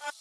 Hey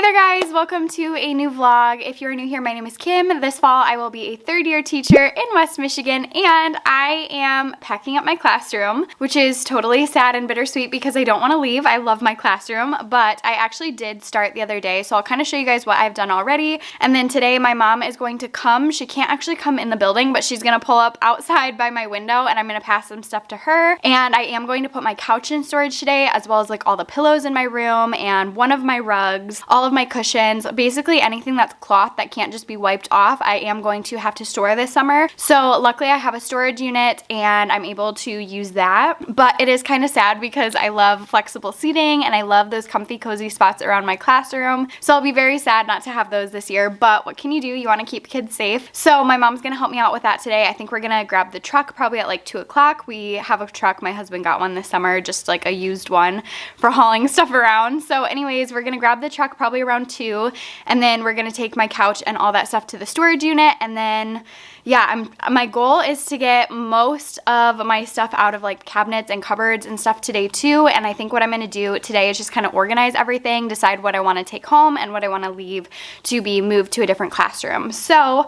there guys, welcome to a new vlog. If you're new here, my name is Kim. This fall I will be a third-year teacher in West Michigan, and I am packing up my classroom, which is totally sad and bittersweet because I don't want to leave. I love my classroom, but I actually did start the other day, so I'll kind of show you guys what I've done already. And then today my mom is going to come. She can't actually come in the building, but she's going to pull up outside by my window and I'm going to pass some stuff to her. And I am going to put my couch in storage today, as well as like all the pillows in my room and one of my rugs, all of my cushions, basically anything that's cloth that can't just be wiped off. I am going to have to store this summer. So luckily I have a storage unit and I'm able to use that. But it is kind of sad because I love flexible seating and I love those comfy cozy spots around my classroom. So I'll be very sad not to have those this year, but what can you do? You want to keep kids safe. So my mom's gonna help me out with that today. I think we're gonna grab the truck probably at like 2 o'clock. We have a truck, my husband got one this summer, just like a used one for hauling stuff around. So anyways, we're gonna grab the truck probably around 2, and then we're gonna take my couch and all that stuff to the storage unit. And then yeah, my goal is to get most of my stuff out of like cabinets and cupboards and stuff today too. And I think what I'm gonna do today is just kind of organize everything, decide what I want to take home and what I want to leave to be moved to a different classroom. So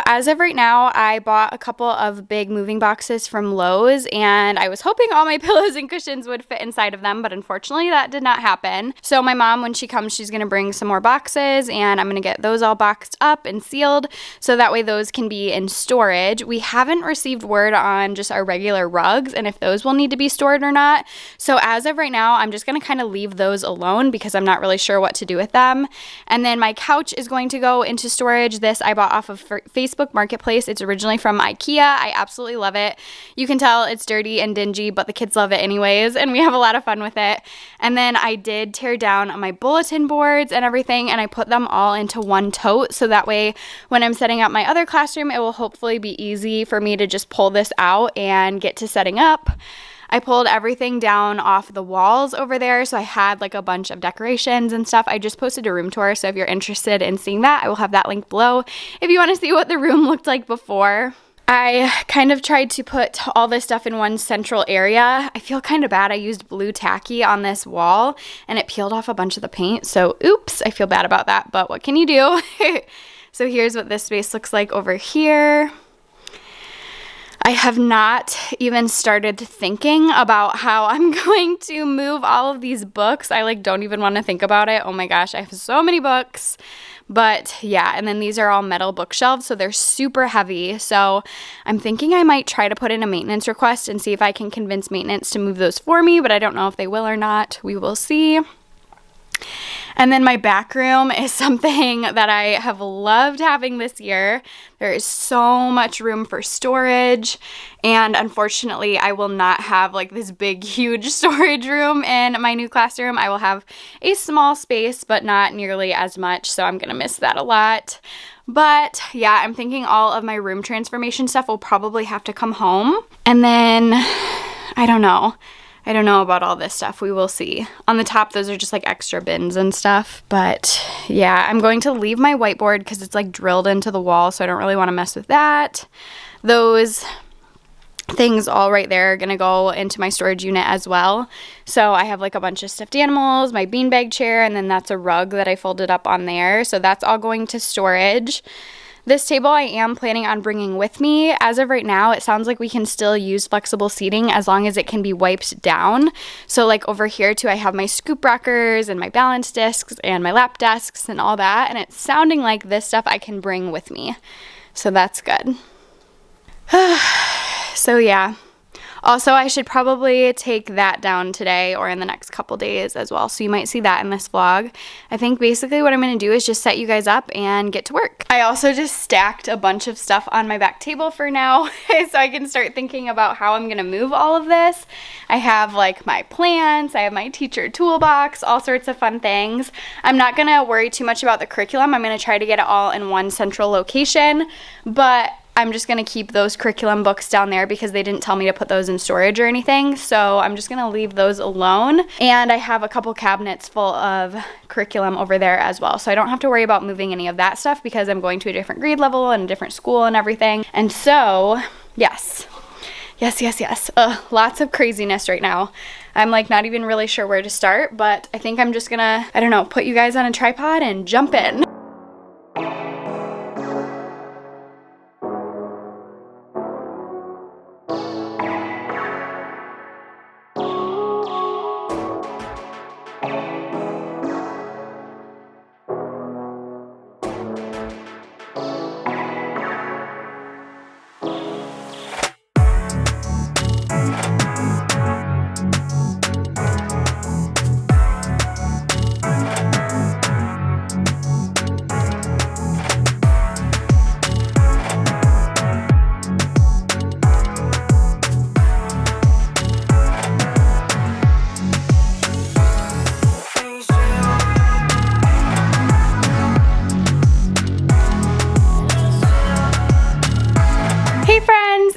as of right now, I bought a couple of big moving boxes from Lowe's, and I was hoping all my pillows and cushions would fit inside of them, but unfortunately that did not happen. So my mom, when she comes, she's gonna bring some more boxes, and I'm gonna get those all boxed up and sealed so that way those can be in storage. We haven't received word on just our regular rugs and if those will need to be stored or not. So as of right now, I'm just gonna kind of leave those alone because I'm not really sure what to do with them. And then my couch is going to go into storage. This I bought off of Facebook Marketplace. It's originally from IKEA. I absolutely love it. You can tell it's dirty and dingy, but the kids love it anyways, and we have a lot of fun with it. And then I did tear down my bulletin boards and everything, and I put them all into one tote, so that way when I'm setting up my other classroom, it will hopefully be easy for me to just pull this out and get to setting up. I pulled everything down off the walls over there, so I had like a bunch of decorations and stuff. I just posted a room tour, so if you're interested in seeing that, I will have that link below if you want to see what the room looked like before. I kind of tried to put all this stuff in one central area. I feel kind of bad. I used blue tacky on this wall and it peeled off a bunch of the paint, so oops, I feel bad about that, but what can you do? So here's what this space looks like over here. I have not even started thinking about how I'm going to move all of these books. I like don't even want to think about it. Oh my gosh, I have so many books. But yeah, and then these are all metal bookshelves, so they're super heavy. So I'm thinking I might try to put in a maintenance request and see if I can convince maintenance to move those for me, but I don't know if they will or not. We will see. And then my back room is something that I have loved having this year. There is so much room for storage, and unfortunately I will not have like this big huge storage room in my new classroom. I will have a small space, but not nearly as much, so I'm gonna miss that a lot. But yeah, I'm thinking all of my room transformation stuff will probably have to come home. And then I don't know about all this stuff. We will see. On the top, those are just like extra bins and stuff. But yeah, I'm going to leave my whiteboard because it's like drilled into the wall, so I don't really want to mess with that. Those things all right there are gonna go into my storage unit as well. So I have like a bunch of stuffed animals, my beanbag chair, and then that's a rug that I folded up on there. So that's all going to storage. This table I am planning on bringing with me. As of right now, it sounds like we can still use flexible seating as long as it can be wiped down. So like over here too, I have my scoop rockers and my balance discs and my lap desks and all that. And it's sounding like this stuff I can bring with me. So that's good. So yeah. Also, I should probably take that down today or in the next couple days as well. So you might see that in this vlog. I think basically what I'm going to do is just set you guys up and get to work. I also just stacked a bunch of stuff on my back table for now so I can start thinking about how I'm going to move all of this. I have like my plants, I have my teacher toolbox, all sorts of fun things. I'm not going to worry too much about the curriculum. I'm going to try to get it all in one central location, but I'm just gonna keep those curriculum books down there because they didn't tell me to put those in storage or anything. So I'm just gonna leave those alone. And I have a couple cabinets full of curriculum over there as well. So I don't have to worry about moving any of that stuff because I'm going to a different grade level and a different school and everything. And so, yes. Lots of craziness right now. I'm like not even really sure where to start, but I think I'm just gonna, I don't know, put you guys on a tripod and jump in.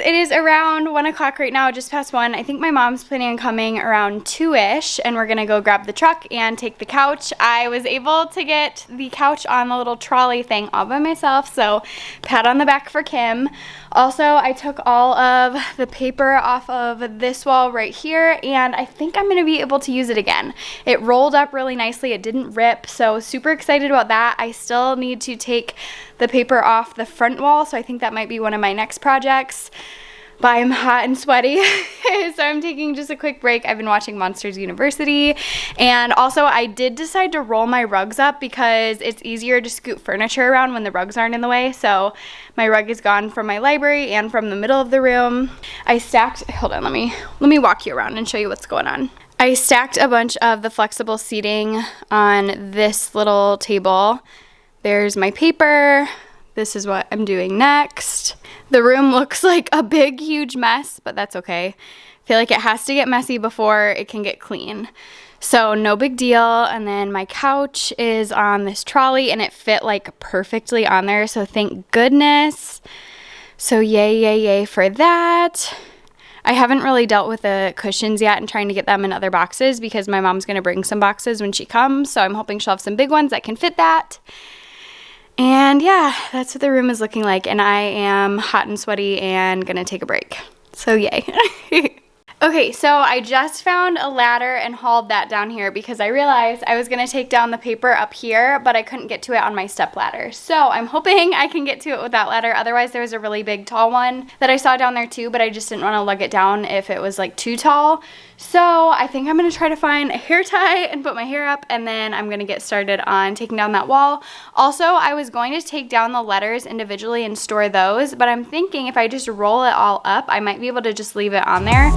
It is around 1 o'clock right now, just past 1. I think my mom's planning on coming around 2-ish, and we're gonna go grab the truck and take the couch. I was able to get the couch on the little trolley thing all by myself, so pat on the back for Kim. Also, I took all of the paper off of this wall right here, and I think I'm gonna be able to use it again. It rolled up really nicely, it didn't rip, so super excited about that. I still need to take the paper off the front wall, so I think that might be one of my next projects. But I'm hot and sweaty, so I'm taking just a quick break. I've been watching Monsters University, and also I did decide to roll my rugs up because it's easier to scoot furniture around when the rugs aren't in the way. So my rug is gone from my library and from the middle of the room. I stacked, hold on, let me walk you around and show you what's going on. I stacked a bunch of the flexible seating on this little table. There's my paper. This is what I'm doing next. The room looks like a big, huge mess, but that's okay. I feel like it has to get messy before it can get clean. So no big deal. And then my couch is on this trolley and it fit like perfectly on there. So thank goodness. So yay for that. I haven't really dealt with the cushions yet and trying to get them in other boxes because my mom's gonna bring some boxes when she comes. So I'm hoping she'll have some big ones that can fit that. And yeah, that's what the room is looking like, and I am hot and sweaty and gonna take a break. So yay. Okay, so I just found a ladder and hauled that down here because I realized I was gonna take down the paper up here, but I couldn't get to it on my step ladder. So I'm hoping I can get to it with that ladder. Otherwise, there was a really big tall one that I saw down there too, but I just didn't wanna lug it down if it was like too tall. So I think I'm gonna try to find a hair tie and put my hair up, and then I'm gonna get started on taking down that wall. Also, I was going to take down the letters individually and store those, but I'm thinking if I just roll it all up, I might be able to just leave it on there.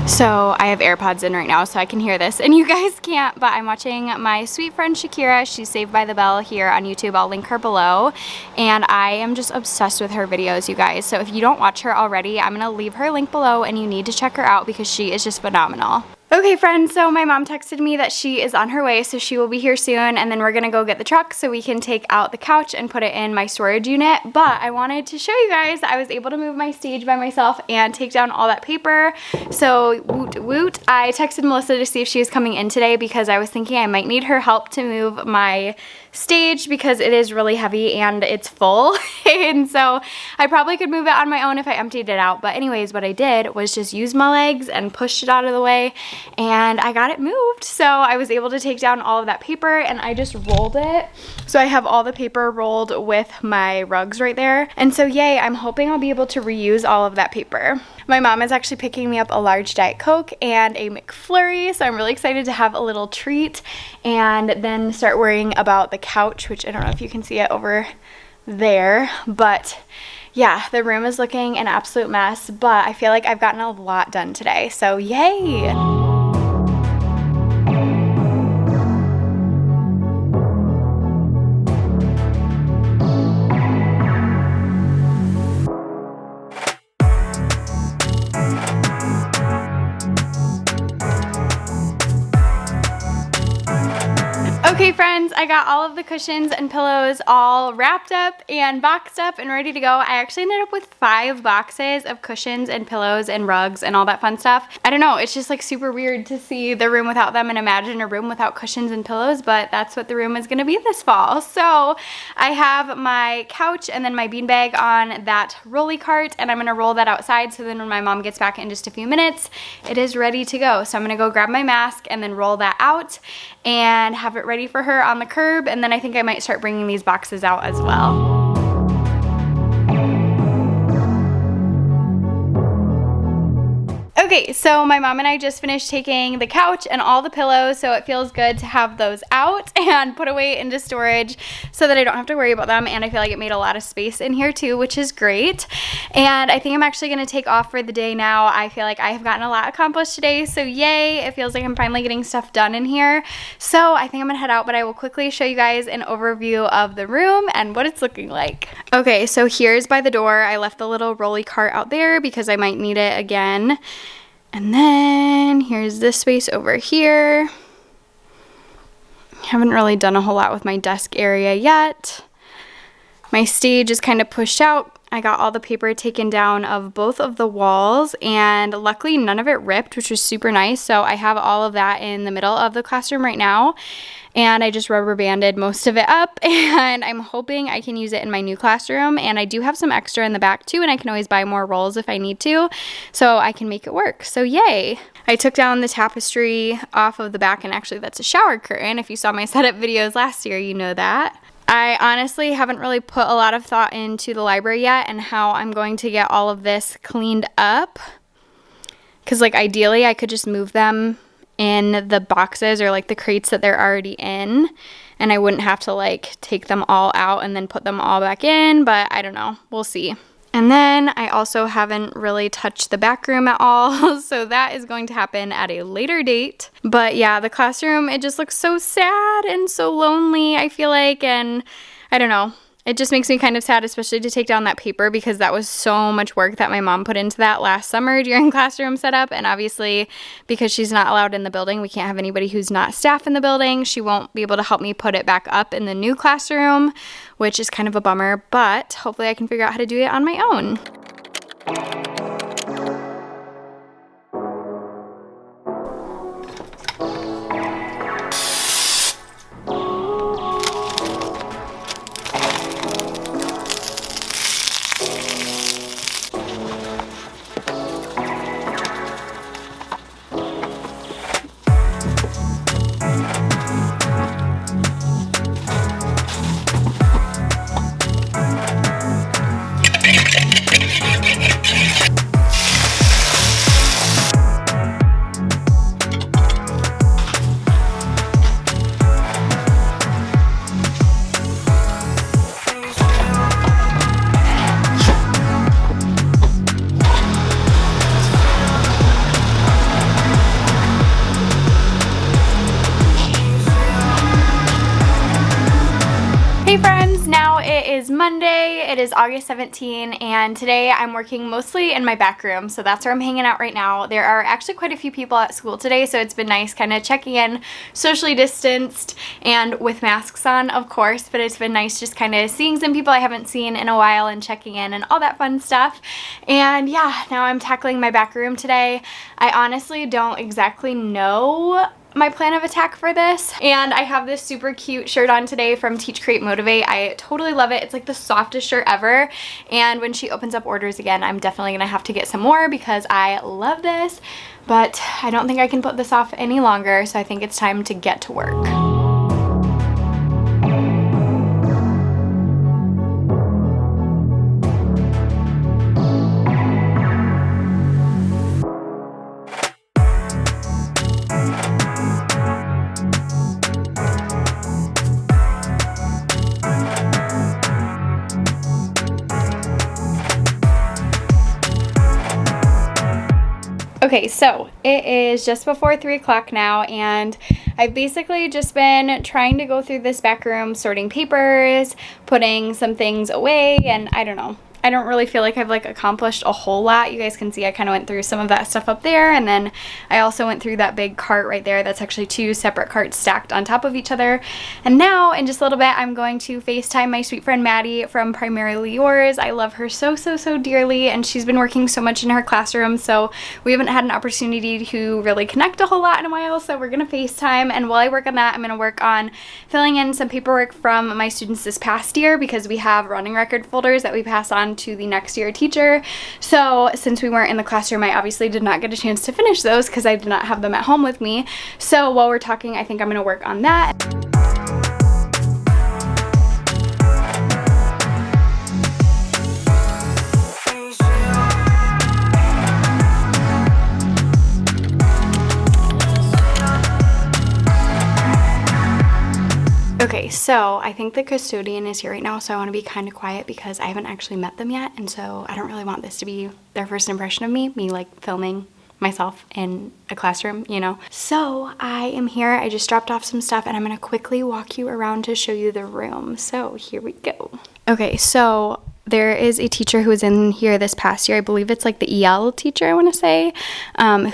So I have AirPods in right now so I can hear this and you guys can't, but I'm watching my sweet friend Shakira. She's Saved by the Bell here on YouTube. I'll link her below, and I am just obsessed with her videos, you guys. So if you don't watch her already, I'm gonna leave her link below and you need to check her out because she is just phenomenal. Okay friends, so my mom texted me that she is on her way, so she will be here soon, and then we're gonna go get the truck so we can take out the couch and put it in my storage unit. But I wanted to show you guys that I was able to move my stage by myself and take down all that paper. So woot woot. I texted Melissa to see if she was coming in today because I was thinking I might need her help to move my stage because it is really heavy and it's full. And so I probably could move it on my own if I emptied it out. But anyways, what I did was just use my legs and pushed it out of the way, and I got it moved. So I was able to take down all of that paper, and I just rolled it. So I have all the paper rolled with my rugs right there. And so yay, I'm hoping I'll be able to reuse all of that paper. My mom is actually picking me up a large Diet Coke and a McFlurry, so I'm really excited to have a little treat and then start worrying about the couch, which I don't know if you can see it over there, but yeah, the room is looking an absolute mess, but I feel like I've gotten a lot done today, so yay! Okay friends, I got all of the cushions and pillows all wrapped up and boxed up and ready to go. I actually ended up with 5 boxes of cushions and pillows and rugs and all that fun stuff. I don't know, it's just like super weird to see the room without them and imagine a room without cushions and pillows, but that's what the room is gonna be this fall. So I have my couch and then my beanbag on that rolly cart, and I'm gonna roll that outside so then when my mom gets back in just a few minutes, it is ready to go. So I'm gonna go grab my mask and then roll that out and have it ready for her on the curb, and then I think I might start bringing these boxes out as well. Okay, so my mom and I just finished taking the couch and all the pillows, so it feels good to have those out and put away into storage so that I don't have to worry about them, and I feel like it made a lot of space in here too, which is great. And I think I'm actually going to take off for the day now. I feel like I have gotten a lot accomplished today, so yay, it feels like I'm finally getting stuff done in here. So I think I'm going to head out, but I will quickly show you guys an overview of the room and what it's looking like. Okay, so here's by the door. I left the little rolly cart out there because I might need it again. And then here's this space over here. Haven't really done a whole lot with my desk area yet. My stage is kind of pushed out. I got all the paper taken down of both of the walls, and luckily none of it ripped, which was super nice. So I have all of that in the middle of the classroom right now, and I just rubber banded most of it up, and I'm hoping I can use it in my new classroom. And I do have some extra in the back too, and I can always buy more rolls if I need to, so I can make it work. So yay! I took down the tapestry off of the back, and actually that's a shower curtain. If you saw my setup videos last year, you know that. I honestly haven't really put a lot of thought into the library yet and how I'm going to get all of this cleaned up, because like ideally I could just move them in the boxes or like the crates that they're already in, and I wouldn't have to like take them all out and then put them all back in, but I don't know, we'll see. And then I also haven't really touched the back room at all, so that is going to happen at a later date. But yeah, the classroom, it just looks so sad and so lonely, I feel like, and I don't know. It just makes me kind of sad, especially to take down that paper, because that was so much work that my mom put into that last summer during classroom setup. And obviously, because she's not allowed in the building, we can't have anybody who's not staff in the building. She won't be able to help me put it back up in the new classroom, which is kind of a bummer, but hopefully I can figure out how to do it on my own. Hey friends, now it is Monday, it is August 17, and today I'm working mostly in my back room, so that's where I'm hanging out right now. There are actually quite a few people at school today, so it's been nice kind of checking in, socially distanced, and with masks on, of course, but it's been nice just kind of seeing some people I haven't seen in a while and checking in and all that fun stuff. And yeah, now I'm tackling my back room today. I honestly don't exactly know my plan of attack for this, and I have this super cute shirt on today from Teach Create Motivate. I totally love it. It's like the softest shirt ever, and when she opens up orders again, I'm definitely gonna have to get some more because I love this, but I don't think I can put this off any longer, so I think it's time to get to work. Okay, so it is just before 3 o'clock now, and I've basically just been trying to go through this back room, sorting papers, putting some things away, and I don't know. I don't really feel like I've like accomplished a whole lot. You guys can see I kind of went through some of that stuff up there, and then I also went through that big cart right there. That's actually 2 separate carts stacked on top of each other. And now in just a little bit I'm going to FaceTime my sweet friend Maddie from Primarily Yours. I love her so dearly, and she's been working so much in her classroom, so we haven't had an opportunity to really connect a whole lot in a while, so we're gonna FaceTime. And while I work on that, I'm gonna work on filling in some paperwork from my students this past year, because we have running record folders that we pass on to the next year teacher. So since we weren't in the classroom, I obviously did not get a chance to finish those because I did not have them at home with me. So while we're talking, I think I'm gonna work on that. Okay, so I think the custodian is here right now, so I want to be kind of quiet because I haven't actually met them yet, and so I don't really want this to be their first impression of me like filming myself in a classroom, you know. So I am here, I just dropped off some stuff, and I'm gonna quickly walk you around to show you the room. So here we go. Okay, so there is a teacher who was in here this past year. I believe it's like the EL teacher, I want to say,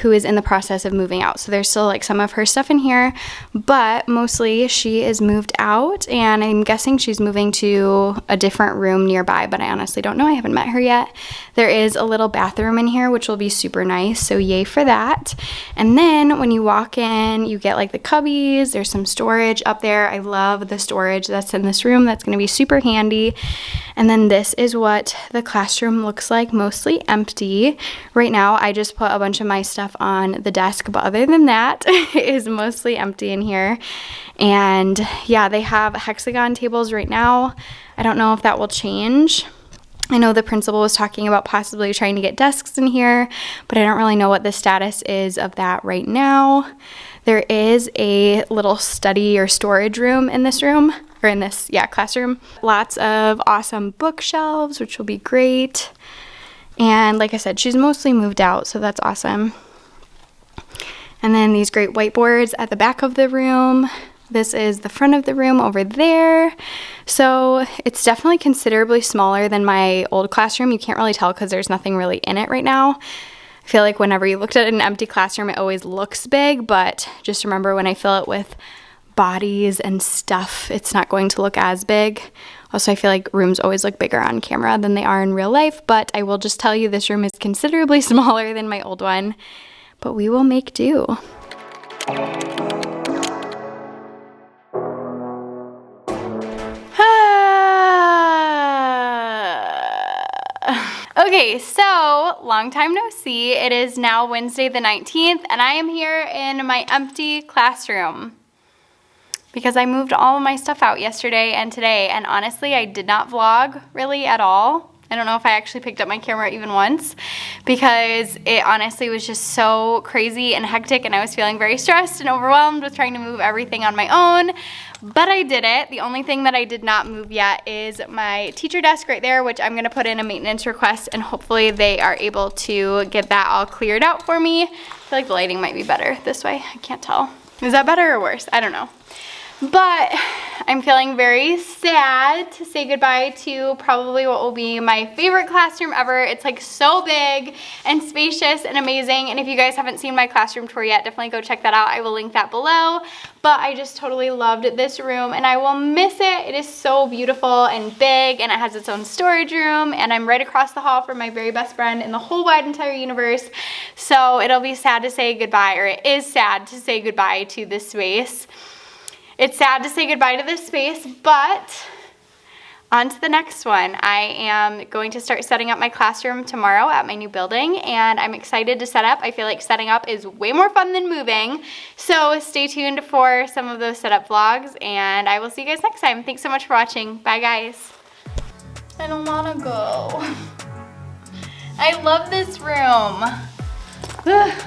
who is in the process of moving out. So there's still like some of her stuff in here, but mostly she is moved out, and I'm guessing she's moving to a different room nearby, but I honestly don't know. I haven't met her yet. There is a little bathroom in here, which will be super nice, so yay for that. And then when you walk in, you get like the cubbies. There's some storage up there. I love the storage that's in this room. That's going to be super handy. And then this is what the classroom looks like, mostly empty. Right now, I just put a bunch of my stuff on the desk, but other than that, it is mostly empty in here. And yeah, they have hexagon tables right now. I don't know if that will change. I know the principal was talking about possibly trying to get desks in here, but I don't really know what the status is of that right now. There is a little study or storage room in this room, or in this, classroom. Lots of awesome bookshelves, which will be great. And like I said, she's mostly moved out, so that's awesome. And then these great whiteboards at the back of the room. This is the front of the room over there. So it's definitely considerably smaller than my old classroom. You can't really tell because there's nothing really in it right now. I feel like whenever you looked at an empty classroom, it always looks big, but just remember when I fill it with bodies and stuff, it's not going to look as big. Also, I feel like rooms always look bigger on camera than they are in real life, but I will just tell you this room is considerably smaller than my old one, but we will make do. Okay, so long time no see. It is now Wednesday the 19th, and I am here in my empty classroom because I moved all of my stuff out yesterday and today, and honestly, I did not vlog really at all. I don't know if I actually picked up my camera even once because it honestly was just so crazy and hectic, and I was feeling very stressed and overwhelmed with trying to move everything on my own. But I did it. The only thing that I did not move yet is my teacher desk right there, which I'm going to put in a maintenance request, and hopefully they are able to get that all cleared out for me. I feel like the lighting might be better this way. I can't tell. Is that better or worse? I don't know. But I'm feeling very sad to say goodbye to probably what will be my favorite classroom ever. It's like so big and spacious and amazing. And if you guys haven't seen my classroom tour yet, definitely go check that out. I will link that below. But I just totally loved this room and I will miss it. It is so beautiful and big, and it has its own storage room, and I'm right across the hall from my very best friend in the whole wide entire universe. So it'll be sad to say goodbye, or it is sad to say goodbye to this space. It's sad to say goodbye to this space, but on to the next one. I am going to start setting up my classroom tomorrow at my new building, and I'm excited to set up. I feel like setting up is way more fun than moving, so stay tuned for some of those setup vlogs, and I will see you guys next time. Thanks so much for watching. Bye, guys. I don't want to go. I love this room. Ugh.